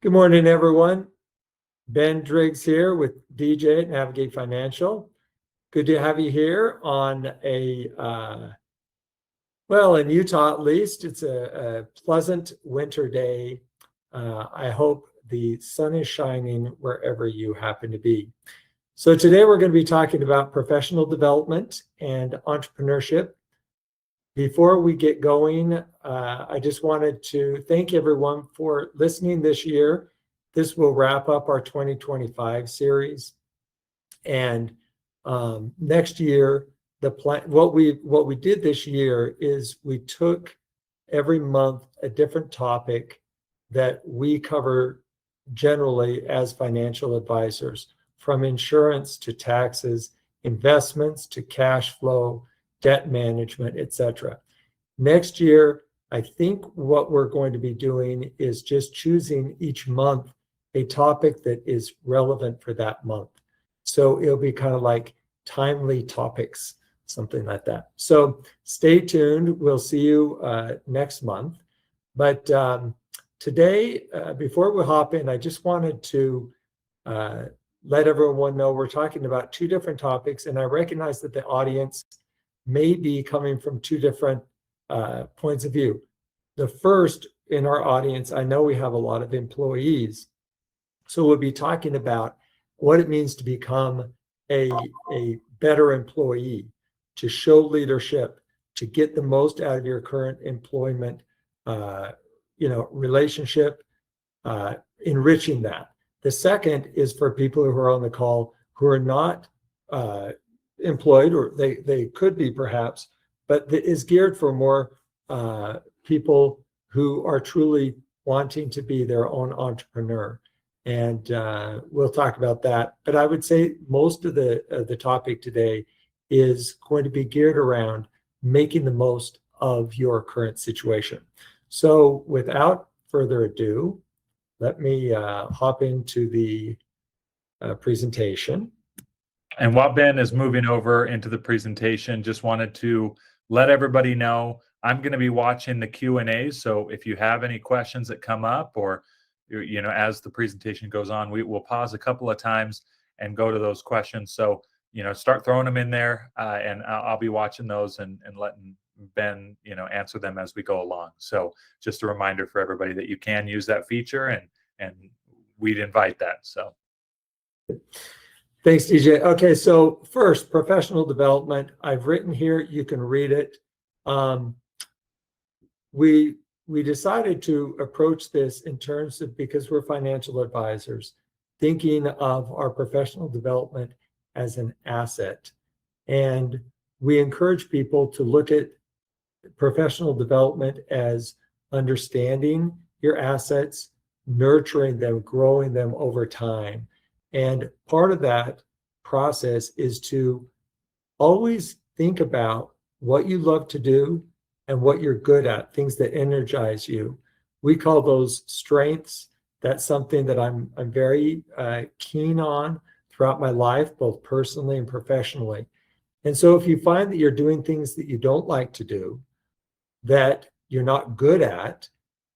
Good morning, everyone. Ben Driggs here with DJ at Navigate Financial. Good to have you here on in Utah at least, it's a pleasant winter day. I hope the sun is shining wherever you happen to be. So today we're going to be talking about professional development and entrepreneurship. Before we get going, I just wanted to thank everyone for listening this year. This will wrap up our 2025 series. And next year, the plan, what we did this year is we took every month a different topic that we cover generally as financial advisors, from insurance to taxes, investments to cash flow, debt management, etc. Next year, I think what we're going to be doing is just choosing each month a topic that is relevant for that month. So it'll be kind of like timely topics, something like that. So stay tuned. We'll see you next month. But today, before we hop in, I just wanted to let everyone know we're talking about two different topics, and I recognize that the audience may be coming from two different points of view. The first in our audience, I know we have a lot of employees, so we'll be talking about what it means to become a better employee, to show leadership, to get the most out of your current employment, relationship, enriching that. The second is for people who are on the call who are not employed, or they could be perhaps, but that is geared for more people who are truly wanting to be their own entrepreneur. And we'll talk about that. But I would say most of the topic today is going to be geared around making the most of your current situation. So without further ado, let me hop into the presentation. And while Ben is moving over into the presentation, just wanted to let everybody know I'm going to be watching the Q&A. So if you have any questions that come up, or as the presentation goes on, we will pause a couple of times and go to those questions. So start throwing them in there, and I'll be watching those and letting Ben answer them as we go along. So just a reminder for everybody that you can use that feature, and we'd invite that. So thanks, DJ. Okay, so first, professional development. I've written here, you can read it. We decided to approach this in terms of, because we're financial advisors, thinking of our professional development as an asset. And we encourage people to look at professional development as understanding your assets, nurturing them, growing them over time. And part of that process is to always think about what you love to do and what you're good at, things that energize you. We call those strengths. That's something that I'm very keen on throughout my life, both personally and professionally. And so if you find that you're doing things that you don't like to do, that you're not good at,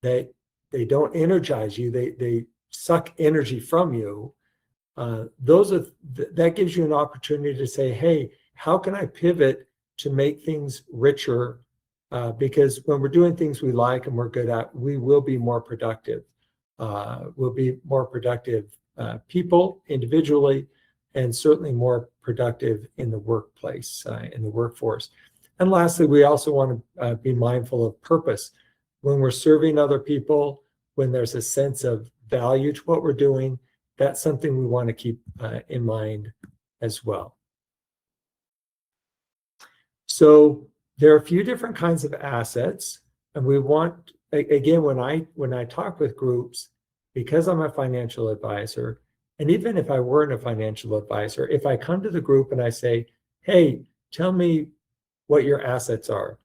that they don't energize you, they suck energy from you, that gives you an opportunity to say, hey, how can I pivot to make things richer? Because when we're doing things we like and we're good at, we will be more productive. We'll be more productive people individually, and certainly more productive in the workplace, in the workforce. And lastly, we also want to be mindful of purpose. When we're serving other people, when there's a sense of value to what we're doing, that's something we want to keep in mind as well. So there are a few different kinds of assets, and we want, again, when I talk with groups, because I'm a financial advisor, and even if I weren't a financial advisor, if I come to the group and I say, hey, tell me what your assets are,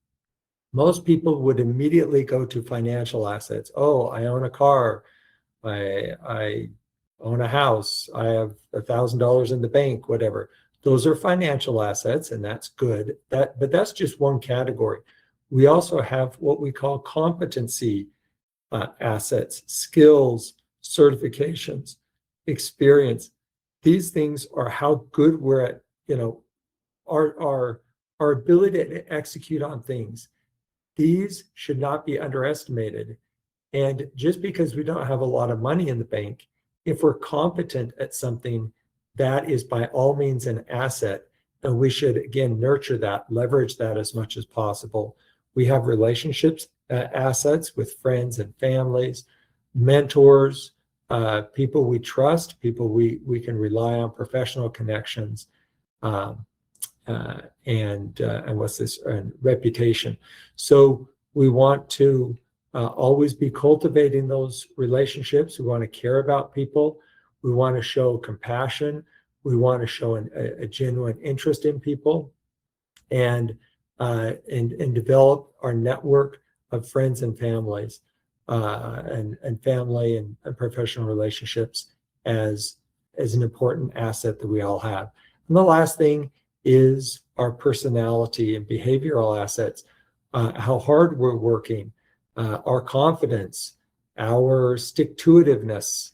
most people would immediately go to financial assets. Oh, I own a car, I own a house, I have $1,000 in the bank, whatever. Those are financial assets, and that's good. But that's just one category. We also have what we call competency assets, skills, certifications, experience. These things are how good we're at, our ability to execute on things. These should not be underestimated. And just because we don't have a lot of money in the bank, if we're competent at something, that is by all means an asset. And we should, again, nurture that, leverage that as much as possible. We have relationships, assets with friends and families, mentors, people we trust, people we can rely on, professional connections, and what's this, and reputation. So we want to always be cultivating those relationships. We want to care about people. We want to show compassion. We want to show a genuine interest in people, and develop our network of friends and families, and family and professional relationships as an important asset that we all have. And the last thing is our personality and behavioral assets, how hard we're working, our confidence, our stick-to-itiveness.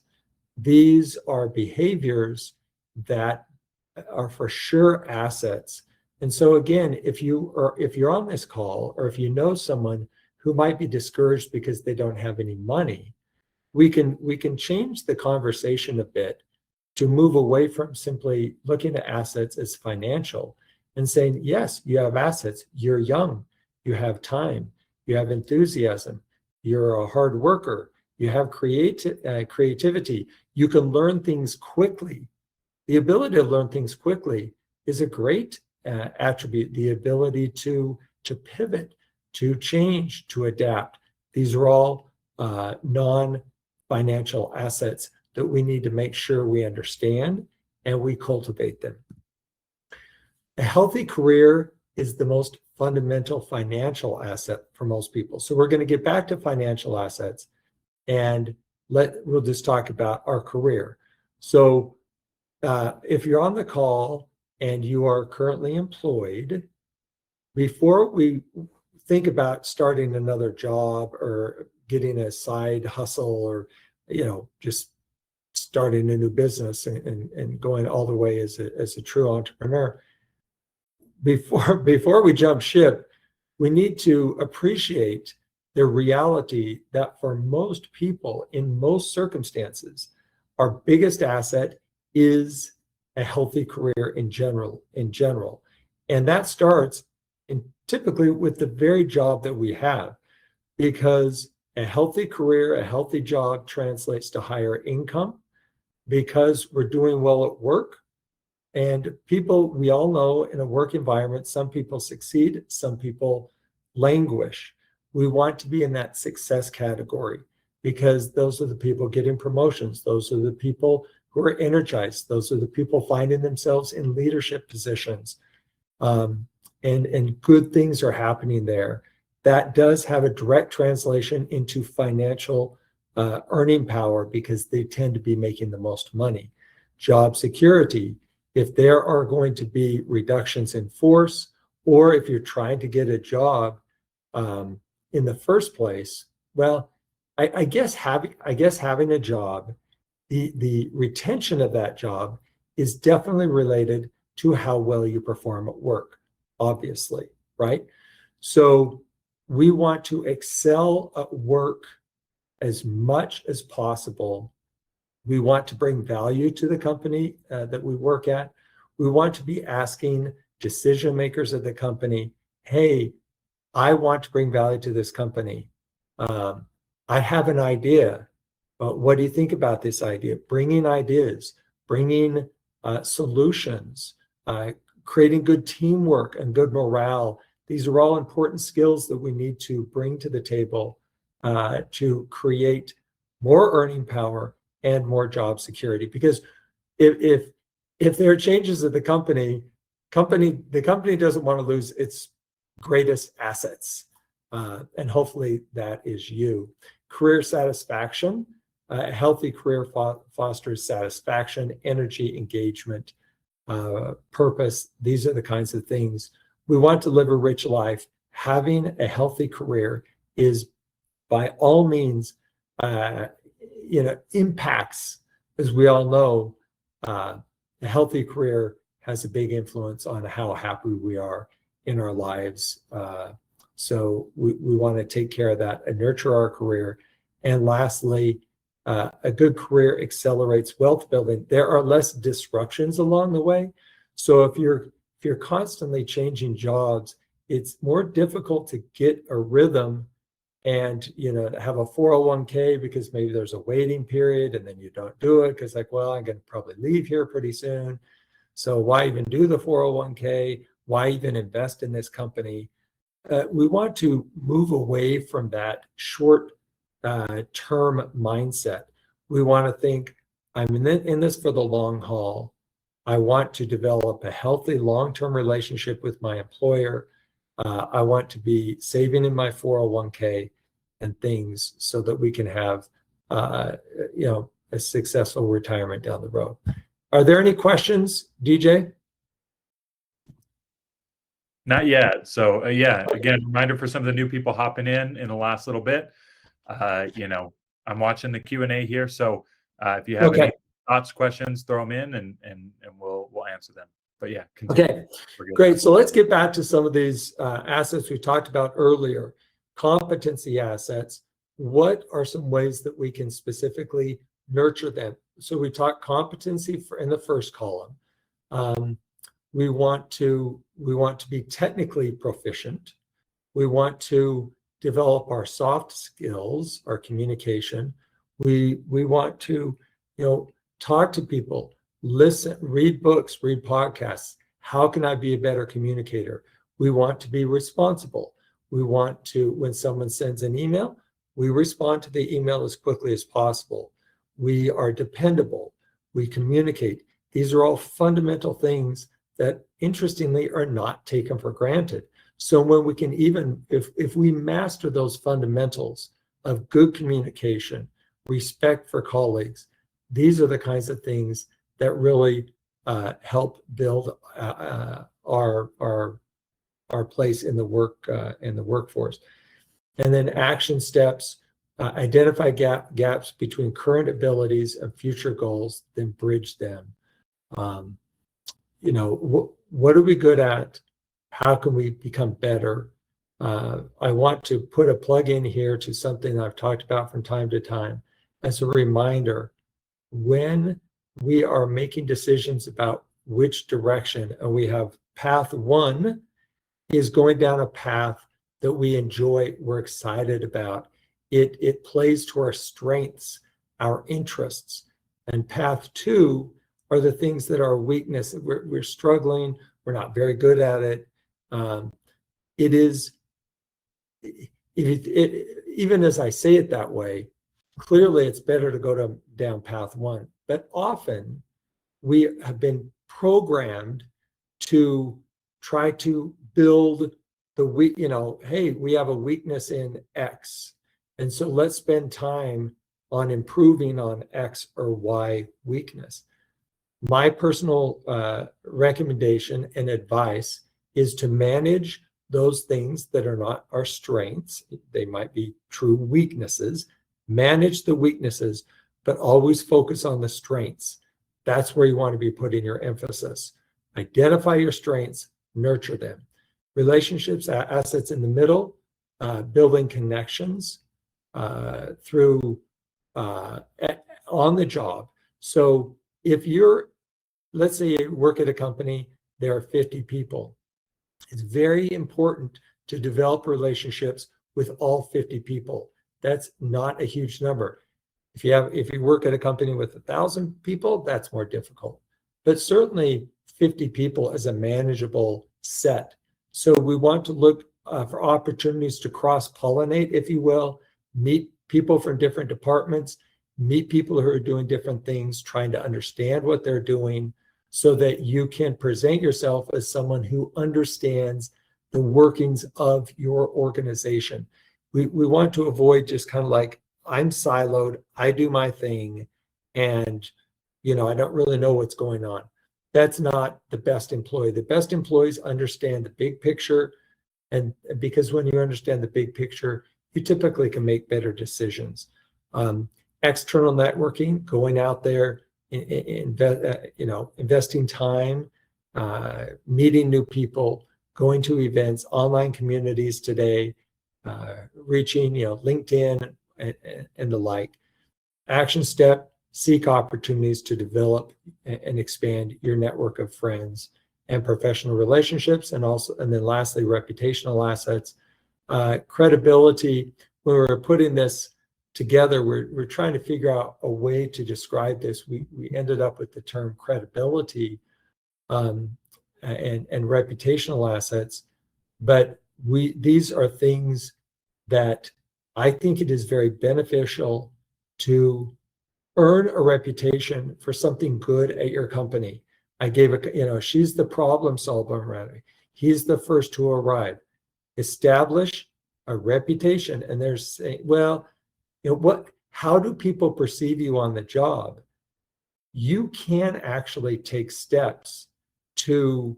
These are behaviors that are for sure assets. And so again, if you're on this call, or if you know someone who might be discouraged because they don't have any money, we can change the conversation a bit to move away from simply looking at assets as financial and saying, yes, you have assets, you're young, you have time, you have enthusiasm, you're a hard worker, you have creativity, you can learn things quickly. The ability to learn things quickly is a great attribute. The ability to pivot, to change, to adapt. These are all non-financial assets that we need to make sure we understand and we cultivate them. A healthy career is the most fundamental financial asset for most people. So we're going to get back to financial assets, and we'll just talk about our career. So if you're on the call and you are currently employed, before we think about starting another job or getting a side hustle, or just starting a new business and going all the way as a true entrepreneur, before we jump ship, we need to appreciate the reality that for most people, in most circumstances, our biggest asset is a healthy career in general. And that starts typically with the very job that we have, because a healthy career, a healthy job translates to higher income, because we're doing well at work. And people, we all know, in a work environment, some people succeed, some people languish. We want to be in that success category, because those are the people getting promotions. Those are the people who are energized. Those are the people finding themselves in leadership positions. And good things are happening there. That does have a direct translation into financial earning power, because they tend to be making the most money. Job security, if there are going to be reductions in force, or if you're trying to get a job in the first place, well, I guess having a job, the retention of that job is definitely related to how well you perform at work, obviously, right? So we want to excel at work as much as possible. We want to bring value to the company that we work at. We want to be asking decision makers at the company, hey, I want to bring value to this company. I have an idea. What do you think about this idea? Bringing ideas, bringing solutions, creating good teamwork and good morale. These are all important skills that we need to bring to the table to create more earning power and more job security. Because if there are changes at the company doesn't want to lose its greatest assets, and hopefully that is you. Career satisfaction. A healthy career fosters satisfaction, energy, engagement, purpose. These are the kinds of things we want to live a rich life. Having a healthy career is by all means impacts, as we all know, a healthy career has a big influence on how happy we are in our lives. So we want to take care of that and nurture our career. And lastly, a good career accelerates wealth building. There are less disruptions along the way. So if you're constantly changing jobs, it's more difficult to get a rhythm and have a 401k, because maybe there's a waiting period and then you don't do it because I'm going to probably leave here pretty soon. So why even do the 401k? Why even invest in this company? We want to move away from that short term mindset. We want to think, I'm in this for the long haul. I want to develop a healthy long-term relationship with my employer. I want to be saving in my 401k and things so that we can have a successful retirement down the road. Are there any questions, DJ? Not yet. So again, reminder for some of the new people hopping in the last little bit. I'm watching the Q&A here. So if you have any thoughts, questions, throw them in and we'll answer them. But yeah. Continue. Okay, great. So let's get back to some of these assets we talked about earlier. Competency assets. What are some ways that we can specifically nurture them? So we talked competency in the first column. We want to be technically proficient. We want to develop our soft skills, our communication. We want to talk to people, listen, read books, read podcasts. How can I be a better communicator? We want to be responsible. We want to, when someone sends an email, we respond to the email as quickly as possible. We are dependable. We communicate. These are all fundamental things that, interestingly, are not taken for granted. So when we can if we master those fundamentals of good communication, respect for colleagues, these are the kinds of things that really help build our place in the workforce. And then action steps: identify gaps between current abilities and future goals, then bridge them. What are we good at? How can we become better? I want to put a plug in here to something I've talked about from time to time as a reminder. When we are making decisions about which direction, and we have path one is going down a path that we enjoy, we're excited about. It plays to our strengths, our interests. And path two are the things that are weakness. We're struggling. We're not very good at it. Even as I say it that way, clearly it's better to go down path one. But often we have been programmed to try to build hey, we have a weakness in X. And so let's spend time on improving on X or Y weakness. My personal recommendation and advice is to manage those things that are not our strengths. They might be true weaknesses. Manage the weaknesses, but always focus on the strengths. That's where you want to be putting your emphasis. Identify your strengths, nurture them. Relationships, assets in the middle, building connections through on the job. So if let's say you work at a company, there are 50 people. It's very important to develop relationships with all 50 people. That's not a huge number. If you work at a company with 1,000 people, that's more difficult. But certainly 50 people is a manageable set. So we want to look for opportunities to cross-pollinate, if you will, meet people from different departments, meet people who are doing different things, trying to understand what they're doing, so that you can present yourself as someone who understands the workings of your organization. We want to avoid just kind of like, I'm siloed, I do my thing, and I don't really know what's going on. That's not the best employee. The best employees understand the big picture, and because when you understand the big picture, you typically can make better decisions. external networking, going out there, investing time, meeting new people, going to events, online communities today, reaching, LinkedIn and the like. Action step, seek opportunities to develop and expand your network of friends and professional relationships, and then lastly, reputational assets. Credibility, when we're putting this together, we're trying to figure out a way to describe this. We ended up with the term credibility and reputational assets, but these are things that I think it is very beneficial to earn a reputation for something good at your company. I gave she's the problem solver, he's the first to arrive. Establish a reputation, and they're saying, well, how do people perceive you on the job? You can actually take steps to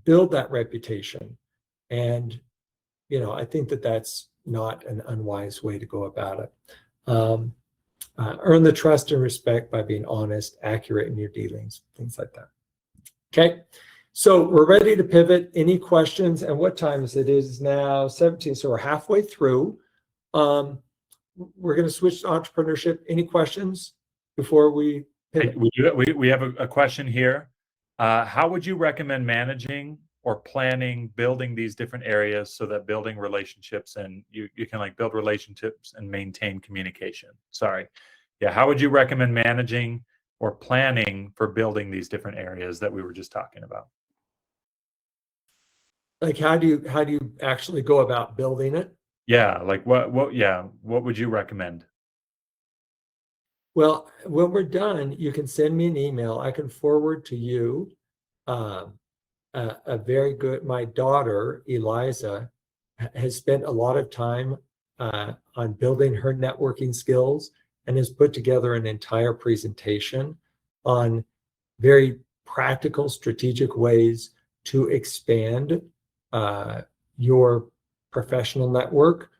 build that reputation. And, I think that that's not an unwise way to go about it. Earn the trust and respect by being honest, accurate in your dealings, things like that. Okay, so we're ready to pivot. Any questions? And what time is it? It is now 17, so we're halfway through. We're going to switch to entrepreneurship. Any questions before we pivot? We have a question here. How would you recommend managing or planning building these different areas so that building relationships and you can build relationships and maintain communication? Sorry. Yeah. How would you recommend managing or planning for building these different areas that we were just talking about? How do you actually go about building it? Yeah. What would you recommend? Well, when we're done, you can send me an email. I can forward to you my daughter, Eliza, has spent a lot of time on building her networking skills and has put together an entire presentation on very practical, strategic ways to expand your professional network,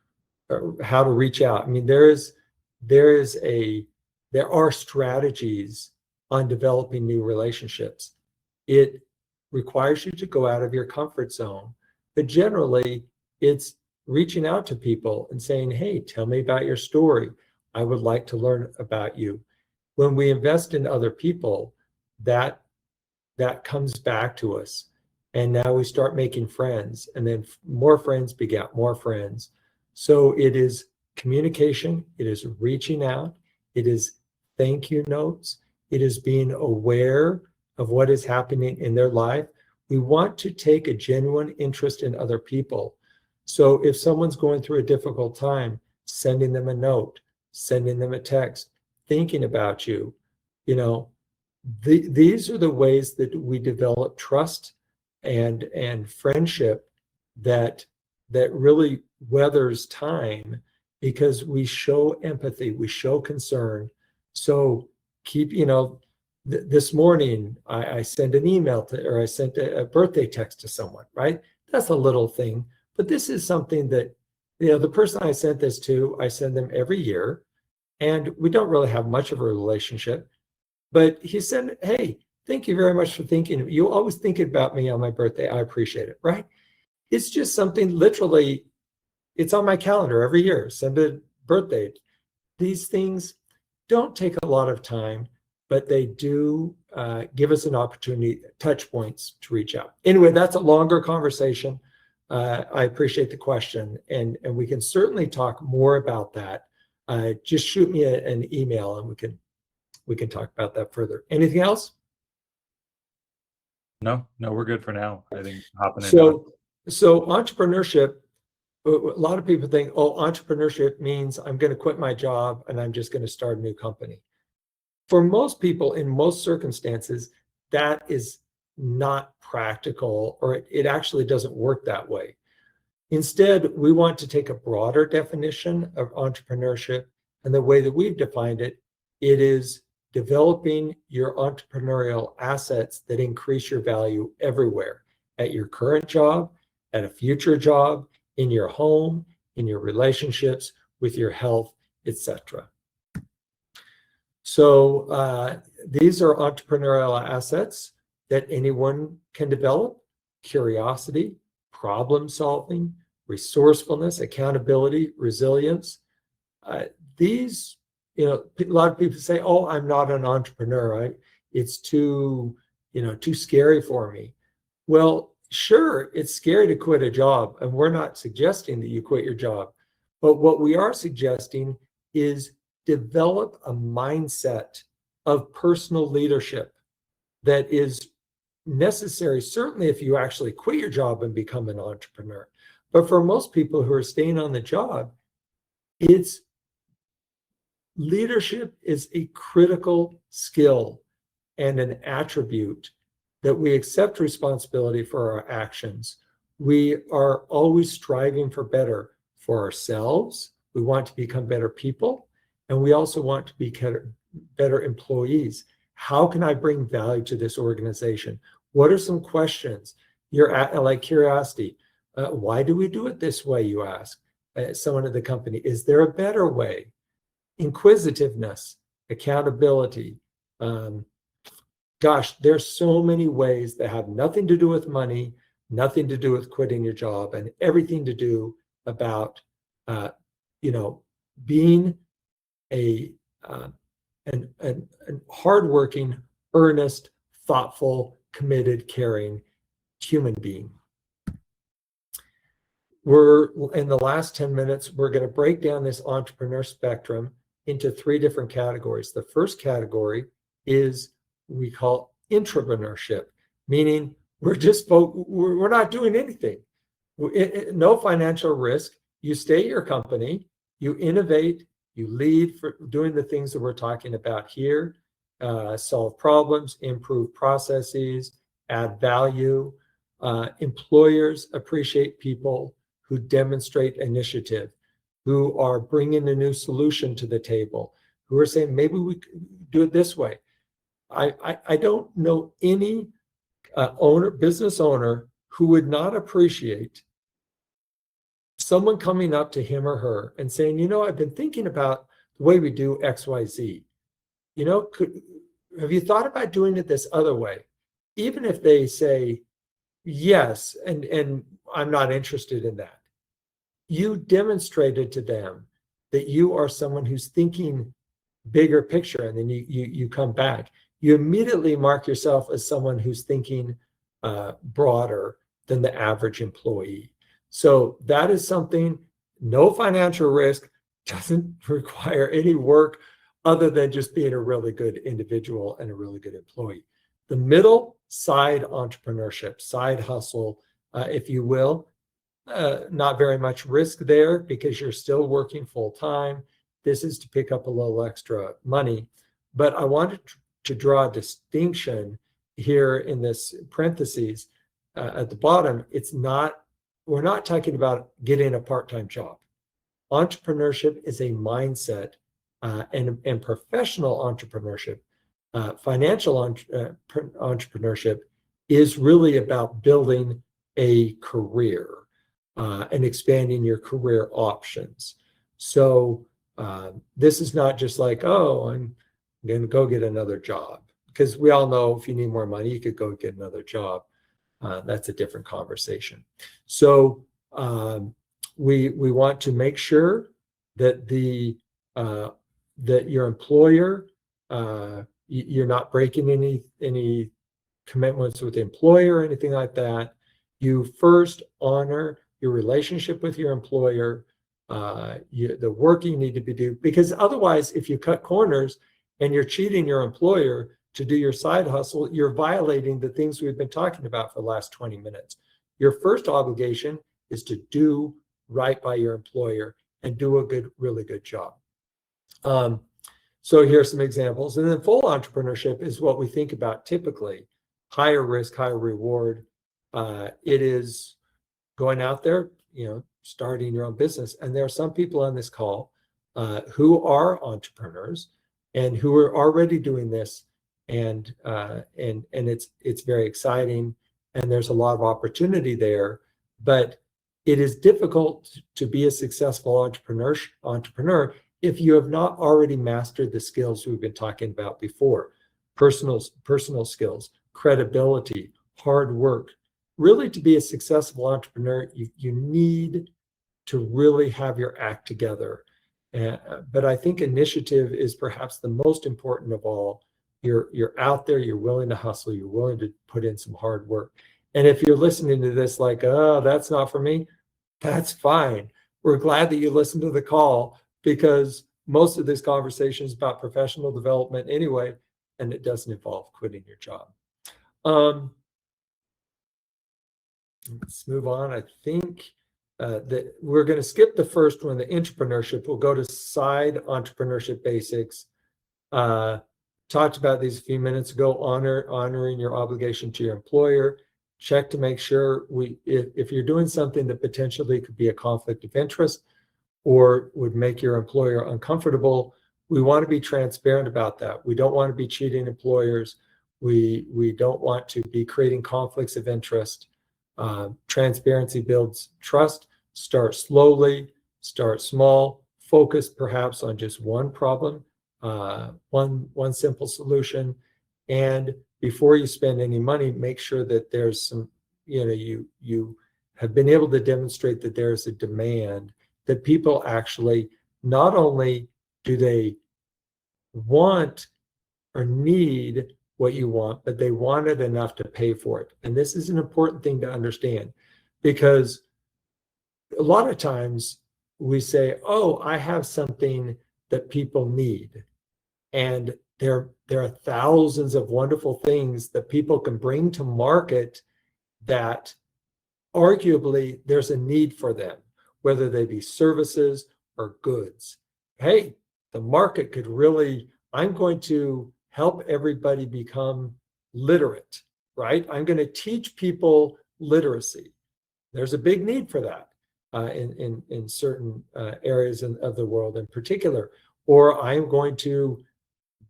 how to reach out. I mean, there are strategies on developing new relationships. It requires you to go out of your comfort zone, but generally it's reaching out to people and saying, hey, tell me about your story. I would like to learn about you. When we invest in other people, that comes back to us. And now we start making friends, and then more friends beget more friends. So it is communication, it is reaching out, it is thank you notes, it is being aware of what is happening in their life. We want to take a genuine interest in other people. So if someone's going through a difficult time, sending them a note, sending them a text, thinking about you, these are the ways that we develop trust and friendship that really weathers time, because we show empathy, we show concern. So keep, this morning I sent an email or I sent a birthday text to someone, right? That's a little thing, but this is something that, the person I sent this to, I send them every year, and we don't really have much of a relationship, but he said, hey, thank you very much for thinking. You always think about me on my birthday. I appreciate it, right? It's just something, literally, it's on my calendar every year, send a birthday. These things don't take a lot of time, but they do give us an opportunity, touch points to reach out. Anyway, that's a longer conversation. I appreciate the question, and we can certainly talk more about that. Just shoot me an email, and we can talk about that further. Anything else? No, we're good for now. I think hopping in. So entrepreneurship, a lot of people think, entrepreneurship means I'm going to quit my job and I'm just going to start a new company. For most people, in most circumstances, that is not practical, or it actually doesn't work that way. Instead, we want to take a broader definition of entrepreneurship, and the way that we've defined it, it is developing your entrepreneurial assets that increase your value everywhere, at your current job, at a future job, in your home, in your relationships, with your health, etc. So these are entrepreneurial assets that anyone can develop: curiosity, problem solving, resourcefulness, accountability, resilience. These, a lot of people say, "Oh, I'm not an entrepreneur. It's too scary for me." Well, sure, it's scary to quit a job, and we're not suggesting that you quit your job. But what we are suggesting is develop a mindset of personal leadership that is necessary, certainly if you actually quit your job and become an entrepreneur. But for most people who are staying on the job, leadership is a critical skill and an attribute that we accept responsibility for our actions. We are always striving for better for ourselves. We want to become better people, and we also want to be better employees. How can I bring value to this organization? What are some questions? Like curiosity. Why do we do it this way, you ask someone at the company. Is there a better way? Inquisitiveness, accountability. Gosh, there's so many ways that have nothing to do with money, nothing to do with quitting your job, and everything to do about, being an hardworking, earnest, thoughtful, committed, caring human being. In the last 10 minutes, we're going to break down this entrepreneur spectrum into 3 different categories. The first category is we call intrapreneurship, meaning we're not doing anything. No financial risk. You stay at your company, you innovate, you lead for doing the things that we're talking about here, solve problems, improve processes, add value. Employers appreciate people who demonstrate initiative, who are bringing a new solution to the table, who are saying, maybe we could do it this way. I don't know any business owner who would not appreciate someone coming up to him or her and saying, I've been thinking about the way we do XYZ. Have you thought about doing it this other way? Even if they say, yes, and I'm not interested in that. You demonstrated to them that you are someone who's thinking bigger picture, and then you come back. You immediately mark yourself as someone who's thinking broader than the average employee. So that is something, no financial risk, doesn't require any work other than just being a really good individual and a really good employee. The middle, side entrepreneurship, side hustle, if you will, not very much risk there because you're still working full time. This is to pick up a little extra money. But I wanted to draw a distinction here in this parentheses at the bottom. We're not talking about getting a part-time job. Entrepreneurship is a mindset, and professional entrepreneurship, financial entrepreneurship is really about building a career and expanding your career options. So this is not just like, oh, I'm going to go get another job, because we all know if you need more money, you could go get another job. That's a different conversation. So we want to make sure that that your employer, you're not breaking any commitments with the employer or anything like that. You first honor your relationship with your employer, the work you need to be doing, because otherwise, if you cut corners and you're cheating your employer to do your side hustle, you're violating the things we've been talking about for the last 20 minutes. Your first obligation is to do right by your employer and do a really good job. So here's some examples. And then full entrepreneurship is what we think about typically. Higher risk, higher reward. It is going out there, starting your own business. And there are some people on this call who are entrepreneurs and who are already doing this, and it's very exciting, and there's a lot of opportunity there. But it is difficult to be a successful entrepreneur if you have not already mastered the skills we've been talking about before, personal skills, credibility, hard work, really to be a successful entrepreneur, you need to really have your act together. But I think initiative is perhaps the most important of all. You're out there, you're willing to hustle, you're willing to put in some hard work. And if you're listening to this like, oh, that's not for me, that's fine. We're glad that you listened to the call, because most of this conversation is about professional development anyway, and it doesn't involve quitting your job. Let's move on. I think that we're going to skip the first one, the entrepreneurship. We'll go to side entrepreneurship basics. Talked about these a few minutes ago. Honoring your obligation to your employer. Check to make sure if you're doing something that potentially could be a conflict of interest or would make your employer uncomfortable, we want to be transparent about that. We don't want to be cheating employers. We don't want to be creating conflicts of interest. Transparency builds trust. Start slowly, start small, focus perhaps on just one problem, one simple solution. And before you spend any money, make sure that there's some, you have been able to demonstrate that there's a demand, that people actually, not only do they want or need what you want, but they want it enough to pay for it. And this is an important thing to understand, because a lot of times we say, oh, I have something that people need. And there are thousands of wonderful things that people can bring to market that arguably there's a need for them, whether they be services or goods. Hey, the market could really, I'm going to help everybody become literate, right? I'm going to teach people literacy. There's a big need for that in certain areas of the world in particular. Or I'm going to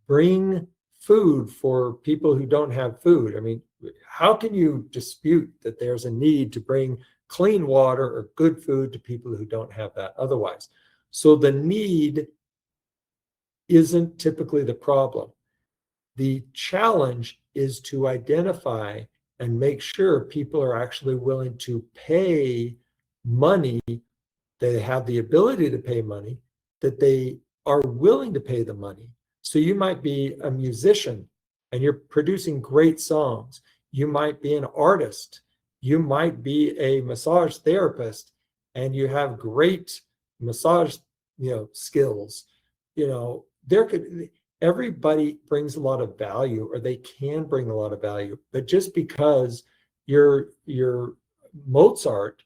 bring food for people who don't have food. I mean, how can you dispute that there's a need to bring clean water or good food to people who don't have that otherwise? So the need isn't typically the problem. The challenge is to identify and make sure people are actually willing to pay money, they have the ability to pay money, that they are willing to pay the money. So you might be a musician and you're producing great songs. You might be an artist. You might be a massage therapist and you have great massage, skills. Everybody brings a lot of value, or they can bring a lot of value. But just because you're Mozart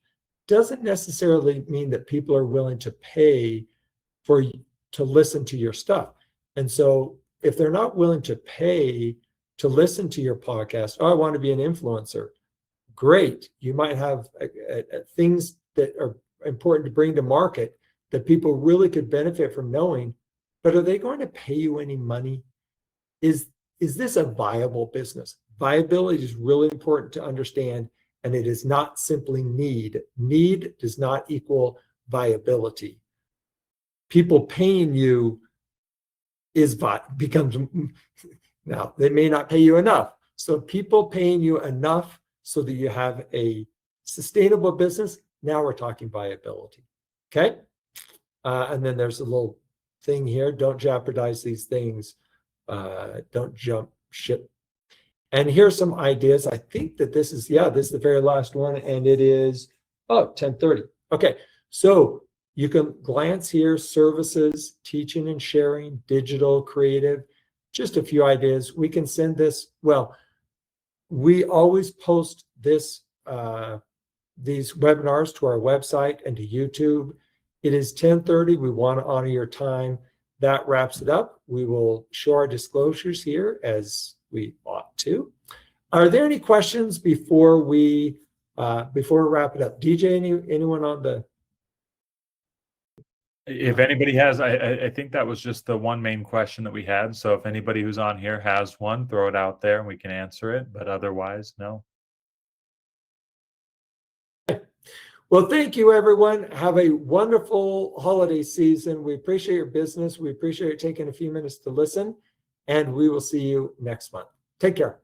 doesn't necessarily mean that people are willing to pay to listen to your stuff. And so if they're not willing to pay to listen to your podcast, oh, I want to be an influencer. Great. You might have things that are important to bring to market that people really could benefit from knowing, but are they going to pay you any money? Is this a viable business? Viability is really important to understand, and it is not simply need. Need does not equal viability. People paying you becomes, now they may not pay you enough. So people paying you enough so that you have a sustainable business, now we're talking viability. Okay. And then there's a little thing here. Don't jeopardize these things. Don't jump ship. And here's some ideas. I think that this is the very last one. And it is, 10:30. Okay. So you can glance here, services, teaching and sharing, digital, creative, just a few ideas. We can send this. Well, we always post these webinars to our website and to YouTube. It is 10:30. We want to honor your time. That wraps it up. We will show our disclosures here as we ought to. Are there any questions before we wrap it up? DJ, anyone on the? If anybody has, I think that was just the one main question that we had. So if anybody who's on here has one, throw it out there and we can answer it. But otherwise, no. Well, thank you, everyone. Have a wonderful holiday season. We appreciate your business. We appreciate you taking a few minutes to listen, and we will see you next month. Take care.